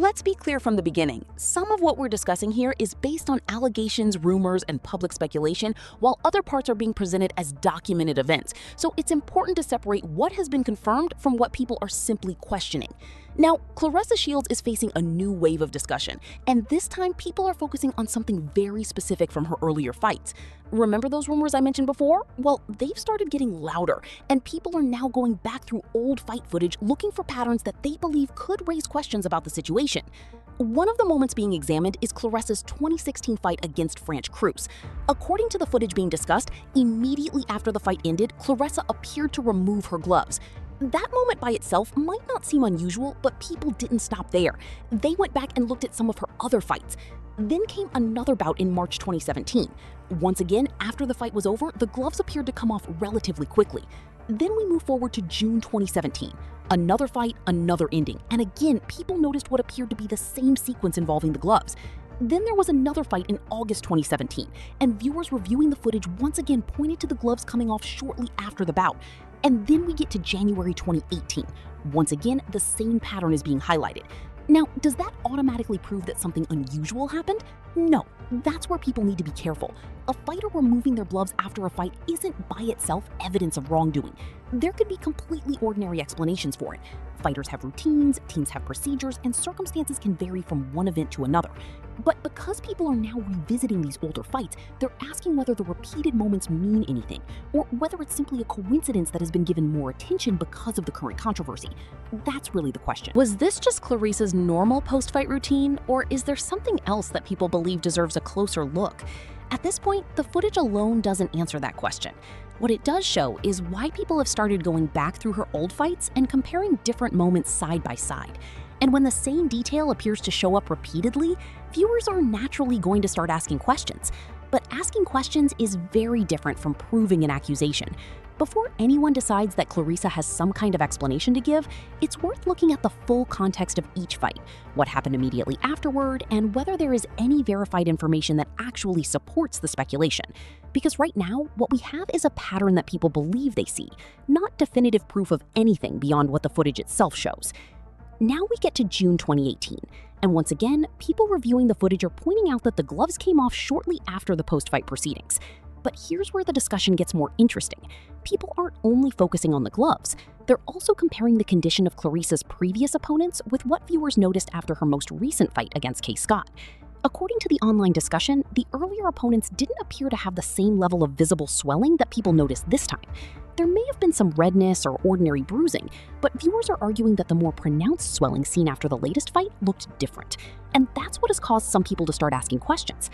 Let's be clear from the beginning. Some of what we're discussing here is based on allegations, rumors, and public speculation, while other parts are being presented as documented events. So it's important to separate what has been confirmed from what people are simply questioning. Now, Claressa Shields is facing a new wave of discussion, and this time people are focusing on something very specific from her earlier fights. Remember those rumors I mentioned before? Well, they've started getting louder, and people are now going back through old fight footage looking for patterns that they believe could raise questions about the situation. One of the moments being examined is Claressa's 2016 fight against Franch Cruz. According to the footage being discussed, immediately after the fight ended, Claressa appeared to remove her gloves. That moment by itself might not seem unusual, but people didn't stop there. They went back and looked at some of her other fights. Then came another bout in March 2017. Once again, after the fight was over, the gloves appeared to come off relatively quickly. Then we move forward to June 2017. Another fight, another ending, and again, people noticed what appeared to be the same sequence involving the gloves. Then there was another fight in August 2017, and viewers reviewing the footage once again pointed to the gloves coming off shortly after the bout. And then we get to January 2018. Once again, the same pattern is being highlighted. Now, does that automatically prove that something unusual happened? No, that's where people need to be careful. A fighter removing their gloves after a fight isn't by itself evidence of wrongdoing. There could be completely ordinary explanations for it. Fighters have routines, teams have procedures, and circumstances can vary from one event to another. But because people are now revisiting these older fights, they're asking whether the repeated moments mean anything, or whether it's simply a coincidence that has been given more attention because of the current controversy. That's really the question. Was this just Claressa's normal post-fight routine, or is there something else that people believe deserves a closer look? At this point, the footage alone doesn't answer that question. What it does show is why people have started going back through her old fights and comparing different moments side by side. And when the same detail appears to show up repeatedly, viewers are naturally going to start asking questions. But asking questions is very different from proving an accusation. Before anyone decides that Claressa has some kind of explanation to give, it's worth looking at the full context of each fight, what happened immediately afterward, and whether there is any verified information that actually supports the speculation. Because right now, what we have is a pattern that people believe they see, not definitive proof of anything beyond what the footage itself shows. Now we get to June 2018, and once again, people reviewing the footage are pointing out that the gloves came off shortly after the post-fight proceedings. But here's where the discussion gets more interesting. People aren't only focusing on the gloves, they're also comparing the condition of Claressa's previous opponents with what viewers noticed after her most recent fight against Kay Scott. According to the online discussion, the earlier opponents didn't appear to have the same level of visible swelling that people noticed this time. There may have been some redness or ordinary bruising, but viewers are arguing that the more pronounced swelling seen after the latest fight looked different. And that's what has caused some people to start asking questions.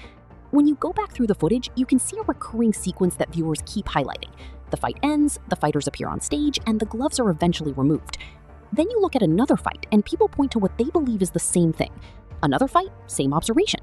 When you go back through the footage, you can see a recurring sequence that viewers keep highlighting. The fight ends, the fighters appear on stage, and the gloves are eventually removed. Then you look at another fight, and people point to what they believe is the same thing. Another fight, same observation.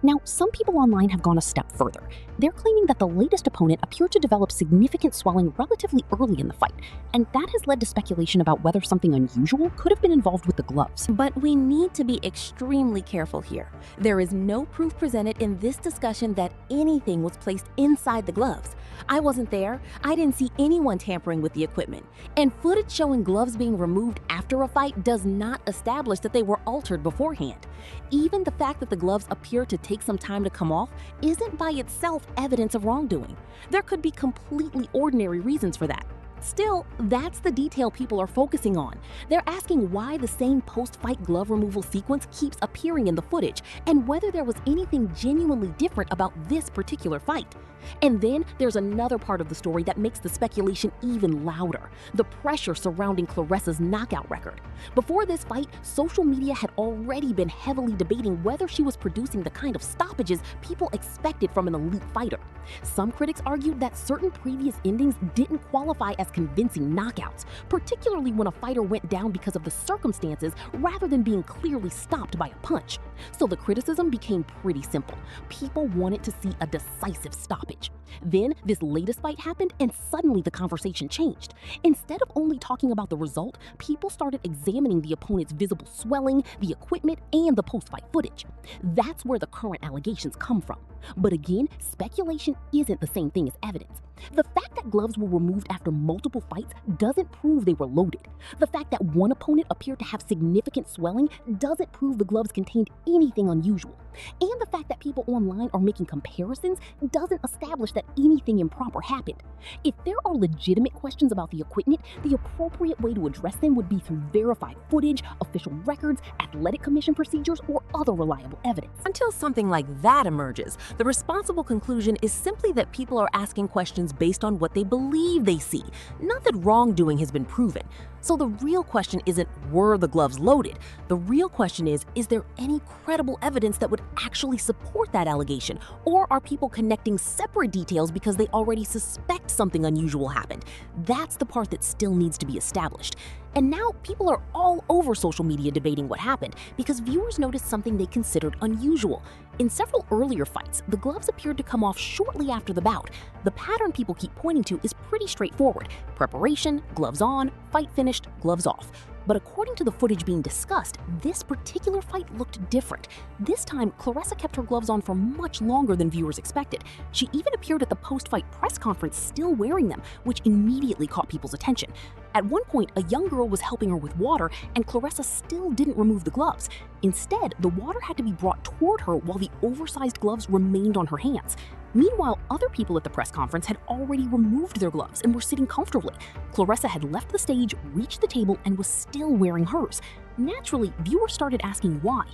Now, some people online have gone a step further. They're claiming that the latest opponent appeared to develop significant swelling relatively early in the fight, and that has led to speculation about whether something unusual could have been involved with the gloves. But we need to be extremely careful here. There is no proof presented in this discussion that anything was placed inside the gloves. I wasn't there. I didn't see anyone tampering with the equipment. And footage showing gloves being removed after a fight does not establish that they were altered beforehand. Even the fact that the gloves appear to take some time to come off isn't by itself evidence of wrongdoing. There could be completely ordinary reasons for that. Still, that's the detail people are focusing on. They're asking why the same post-fight glove removal sequence keeps appearing in the footage and whether there was anything genuinely different about this particular fight. And then there's another part of the story that makes the speculation even louder: the pressure surrounding Claressa's knockout record. Before this fight, social media had already been heavily debating whether she was producing the kind of stoppages people expected from an elite fighter. Some critics argued that certain previous endings didn't qualify as convincing knockouts, particularly when a fighter went down because of the circumstances rather than being clearly stopped by a punch. So the criticism became pretty simple. People wanted to see a decisive stoppage. Then this latest fight happened and suddenly the conversation changed. Instead of only talking about the result, people started examining the opponent's visible swelling, the equipment, and the post-fight footage. That's where the current allegations come from. But again, speculation isn't the same thing as evidence. The fact that gloves were removed after multiple fights doesn't prove they were loaded. The fact that one opponent appeared to have significant swelling doesn't prove the gloves contained anything unusual. And the fact that people online are making comparisons doesn't establish that anything improper happened. If there are legitimate questions about the equipment, the appropriate way to address them would be through verified footage, official records, athletic commission procedures, or other reliable evidence. Until something like that emerges, the responsible conclusion is simply that people are asking questions based on what they believe they see, not that wrongdoing has been proven. So the real question isn't, were the gloves loaded? The real question is there any credible evidence that would actually support that allegation? Or are people connecting separate details because they already suspect something unusual happened? That's the part that still needs to be established. And now people are all over social media debating what happened because viewers noticed something they considered unusual. In several earlier fights, the gloves appeared to come off shortly after the bout. The pattern people keep pointing to is pretty straightforward. Preparation, gloves on, fight finished, gloves off. But according to the footage being discussed, this particular fight looked different. This time, Claressa kept her gloves on for much longer than viewers expected. She even appeared at the post-fight press conference still wearing them, which immediately caught people's attention. At one point, a young girl was helping her with water, and Claressa still didn't remove the gloves. Instead, the water had to be brought toward her while the oversized gloves remained on her hands. Meanwhile, other people at the press conference had already removed their gloves and were sitting comfortably. Claressa had left the stage, reached the table, and was still wearing hers. Naturally, viewers started asking why.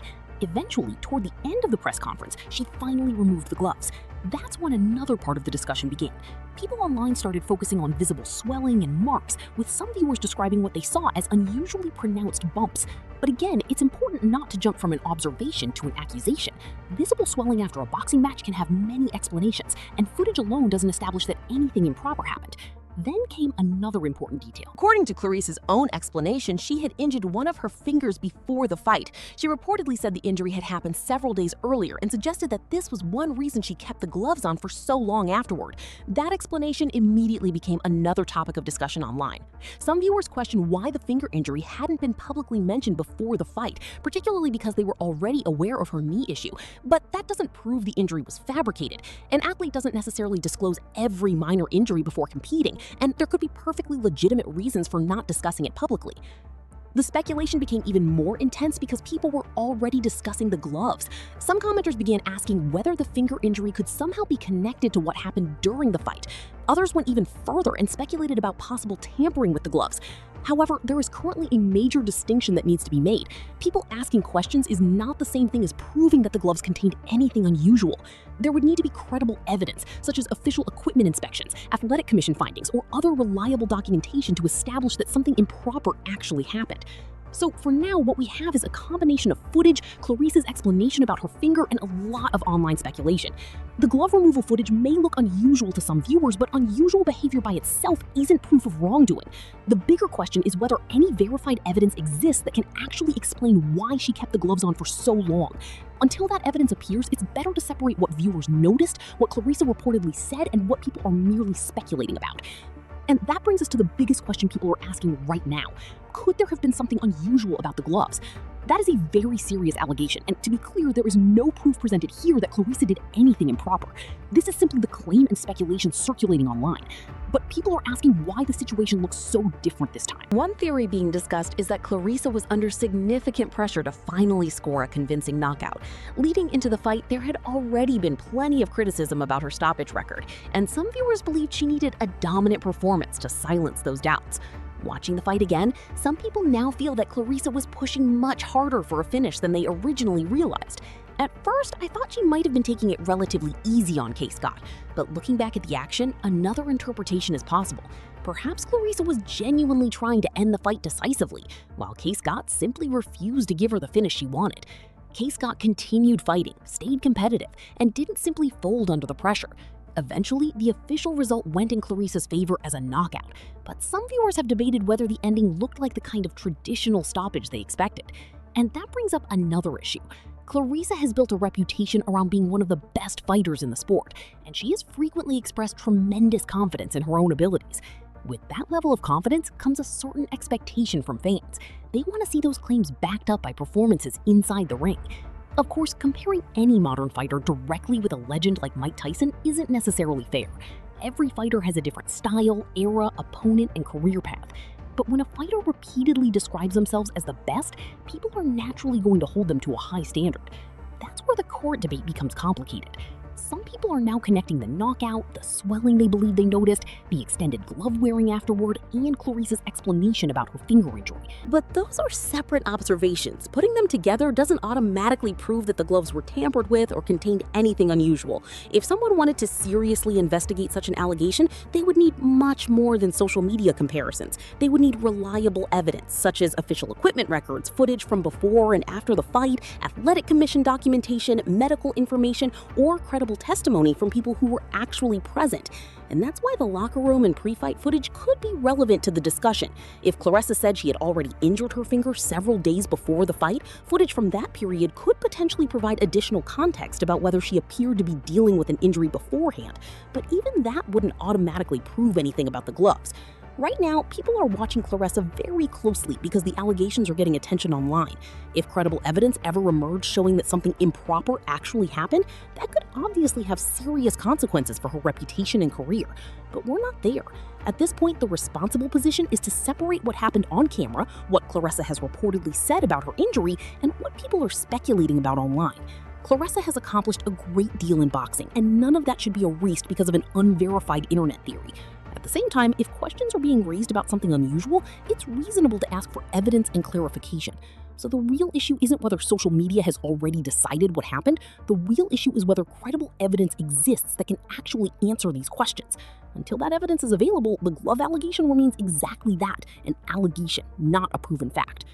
Eventually, toward the end of the press conference, she finally removed the gloves. That's when another part of the discussion began. People online started focusing on visible swelling and marks, with some viewers describing what they saw as unusually pronounced bumps. But again, it's important not to jump from an observation to an accusation. Visible swelling after a boxing match can have many explanations, and footage alone doesn't establish that anything improper happened. Then came another important detail. According to Claressa's own explanation, she had injured one of her fingers before the fight. She reportedly said the injury had happened several days earlier and suggested that this was one reason she kept the gloves on for so long afterward. That explanation immediately became another topic of discussion online. Some viewers questioned why the finger injury hadn't been publicly mentioned before the fight, particularly because they were already aware of her knee issue. But that doesn't prove the injury was fabricated. An athlete doesn't necessarily disclose every minor injury before competing, and there could be perfectly legitimate reasons for not discussing it publicly. The speculation became even more intense because people were already discussing the gloves. Some commenters began asking whether the finger injury could somehow be connected to what happened during the fight. Others went even further and speculated about possible tampering with the gloves. However, there is currently a major distinction that needs to be made. People asking questions is not the same thing as proving that the gloves contained anything unusual. There would need to be credible evidence, such as official equipment inspections, athletic commission findings, or other reliable documentation to establish that something improper actually happened. So for now, what we have is a combination of footage, Claressa's explanation about her finger, and a lot of online speculation. The glove removal footage may look unusual to some viewers, but unusual behavior by itself isn't proof of wrongdoing. The bigger question is whether any verified evidence exists that can actually explain why she kept the gloves on for so long. Until that evidence appears, it's better to separate what viewers noticed, what Claressa reportedly said, and what people are merely speculating about. And that brings us to the biggest question people are asking right now. Could there have been something unusual about the gloves? That is a very serious allegation, and to be clear, there is no proof presented here that Claressa did anything improper. This is simply the claim and speculation circulating online. But people are asking why the situation looks so different this time. One theory being discussed is that Claressa was under significant pressure to finally score a convincing knockout. Leading into the fight, there had already been plenty of criticism about her stoppage record, and some viewers believed she needed a dominant performance to silence those doubts. Watching the fight again, some people now feel that Claressa was pushing much harder for a finish than they originally realized. At first, I thought she might have been taking it relatively easy on Kay Scott, but looking back at the action, another interpretation is possible. Perhaps Claressa was genuinely trying to end the fight decisively, while Kay Scott simply refused to give her the finish she wanted. Kay Scott continued fighting, stayed competitive, and didn't simply fold under the pressure. Eventually, the official result went in Claressa's favor as a knockout, but some viewers have debated whether the ending looked like the kind of traditional stoppage they expected. And that brings up another issue. Claressa has built a reputation around being one of the best fighters in the sport, and she has frequently expressed tremendous confidence in her own abilities. With that level of confidence comes a certain expectation from fans. They want to see those claims backed up by performances inside the ring. Of course, comparing any modern fighter directly with a legend like Mike Tyson isn't necessarily fair. Every fighter has a different style, era, opponent, and career path. But when a fighter repeatedly describes themselves as the best, people are naturally going to hold them to a high standard. That's where the court debate becomes complicated. Some people are now connecting the knockout, the swelling they believe they noticed, the extended glove wearing afterward, and Claressa's explanation about her finger injury. But those are separate observations. Putting them together doesn't automatically prove that the gloves were tampered with or contained anything unusual. If someone wanted to seriously investigate such an allegation, they would need much more than social media comparisons. They would need reliable evidence, such as official equipment records, footage from before and after the fight, athletic commission documentation, medical information, or credible testimony from people who were actually present. And that's why the locker room and pre-fight footage could be relevant to the discussion. If Claressa said she had already injured her finger several days before the fight, footage from that period could potentially provide additional context about whether she appeared to be dealing with an injury beforehand. But even that wouldn't automatically prove anything about the gloves. Right now, people are watching Claressa very closely because the allegations are getting attention online. If credible evidence ever emerged showing that something improper actually happened, that could obviously have serious consequences for her reputation and career. But we're not there. At this point, the responsible position is to separate what happened on camera, what Claressa has reportedly said about her injury, and what people are speculating about online. Claressa has accomplished a great deal in boxing, and none of that should be erased because of an unverified internet theory. At the same time, if questions are being raised about something unusual, it's reasonable to ask for evidence and clarification. So the real issue isn't whether social media has already decided what happened. The real issue is whether credible evidence exists that can actually answer these questions. Until that evidence is available, the glove allegation remains exactly that, an allegation, not a proven fact.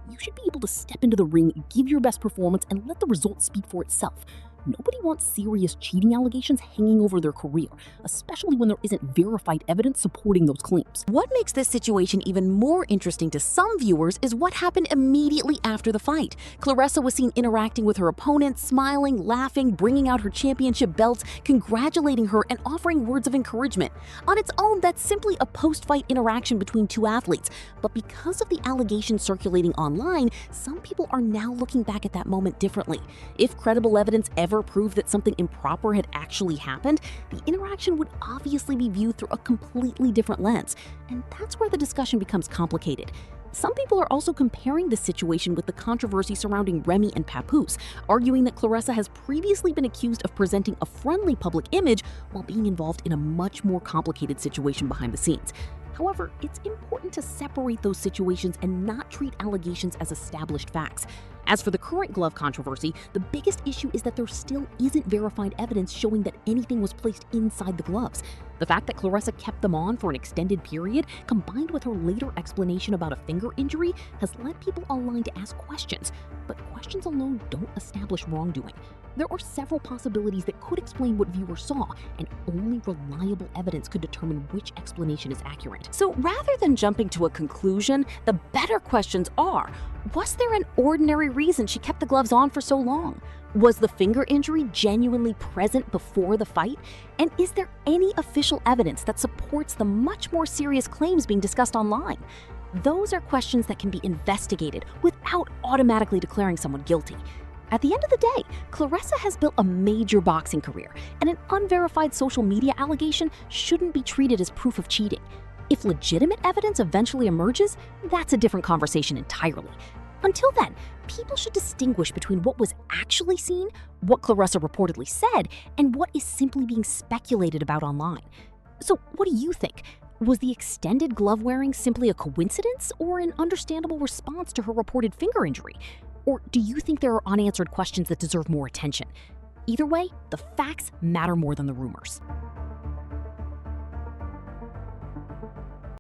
You should be able to step into the ring, give your best performance, and let the results speak for itself. Nobody wants serious cheating allegations hanging over their career, especially when there isn't verified evidence supporting those claims. What makes this situation even more interesting to some viewers is what happened immediately after the fight. Claressa was seen interacting with her opponent, smiling, laughing, bringing out her championship belts, congratulating her, and offering words of encouragement. On its own, that's simply a post-fight interaction between two athletes. But because of the allegations circulating online, some people are now looking back at that moment differently. If credible evidence ever proved that something improper had actually happened, the interaction would obviously be viewed through a completely different lens. And that's where the discussion becomes complicated. Some people are also comparing this situation with the controversy surrounding Remy and Papoose, arguing that Claressa has previously been accused of presenting a friendly public image while being involved in a much more complicated situation behind the scenes. However, it's important to separate those situations and not treat allegations as established facts. As for the current glove controversy, the biggest issue is that there still isn't verified evidence showing that anything was placed inside the gloves. The fact that Claressa kept them on for an extended period, combined with her later explanation about a finger injury, has led people online to ask questions. But questions alone don't establish wrongdoing. There are several possibilities that could explain what viewers saw, and only reliable evidence could determine which explanation is accurate. So rather than jumping to a conclusion, the better questions are, was there an ordinary reason she kept the gloves on for so long? Was the finger injury genuinely present before the fight? And is there any official evidence that supports the much more serious claims being discussed online? Those are questions that can be investigated without automatically declaring someone guilty. At the end of the day, Claressa has built a major boxing career, and an unverified social media allegation shouldn't be treated as proof of cheating. If legitimate evidence eventually emerges, that's a different conversation entirely. Until then, people should distinguish between what was actually seen, what Claressa reportedly said, and what is simply being speculated about online. So what do you think? Was the extended glove wearing simply a coincidence or an understandable response to her reported finger injury? Or do you think there are unanswered questions that deserve more attention? Either way, the facts matter more than the rumors.